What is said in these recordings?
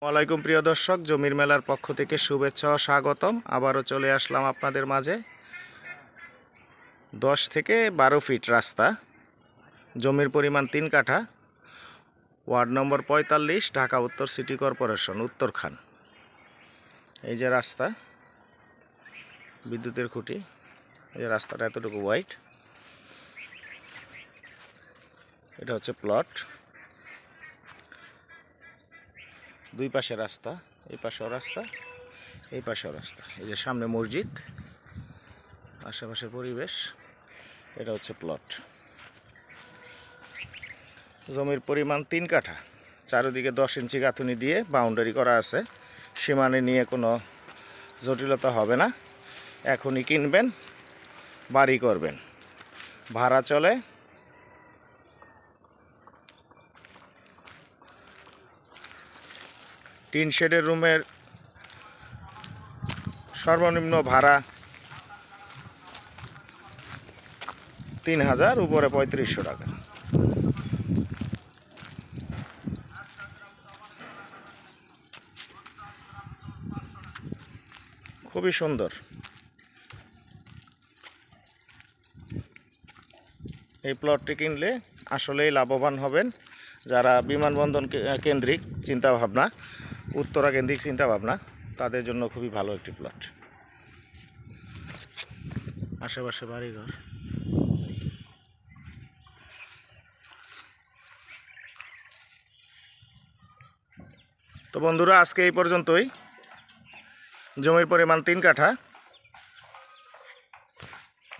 ওয়ালাইকুম প্রিয় দর্শক, জমির মেলার পক্ষ থেকে শুভেচ্ছা ও স্বাগতম। আবারও চলে আসলাম আপনাদের মাঝে। 10 থেকে 12 ফিট রাস্তা, জমির পরিমাণ 3 কাঠা, ওয়ার্ড নম্বর 45, ঢাকা উত্তর সিটি কর্পোরেশন, উত্তরখান। এই যে রাস্তা, বিদ্যুতের খুঁটি, এই যে রাস্তাটা এতটুকু হোয়াইট, এটা হচ্ছে প্লট। দুই পাশে রাস্তা, এই পাশেও রাস্তা, এই পাশেও রাস্তা। এই যে সামনে মসজিদ, আশেপাশের পরিবেশ, এটা হচ্ছে প্লট। জমির পরিমাণ 3 কাঠা, চারিদিকে 10 ইঞ্চি গাঁথুনি দিয়ে বাউন্ডারি করা আছে। সীমানা নিয়ে কোনো জটিলতা হবে না। এখনই কিনবেন, বাড়ি করবেন, ভাড়া চলে। টিন শেডের রুমের সর্বনিম্ন ভাড়া 3000, উপরে 3500 টাকা। খুবই সুন্দর। এই প্লটটি কিনলে আসলেই লাভবান হবেন। যারা বিমানবন্দর কেন্দ্রিক চিন্তাভাবনা, উত্তরা কেন্দ্রিক চিন্তাভাবনা, তাদের জন্য খুবই ভালো একটি প্লট। আশেপাশে বাড়িঘর। তো বন্ধুরা, আজকে এই পর্যন্তই। জমির পরিমাণ 3 কাঠা,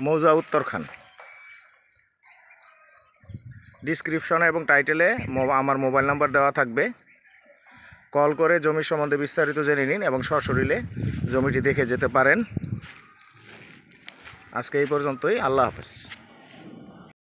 মৌজা উত্তরখান। ডিসক্রিপশনে এবং টাইটেলে আমার মোবাইল নাম্বার দেওয়া থাকবে। কল করে জমি সম্বন্ধে বিস্তারিত জেনে নিন এবং সশরীরে জমিটি দেখে যেতে পারেন। আজকে এই পর্যন্তই। আল্লাহ হাফেজ।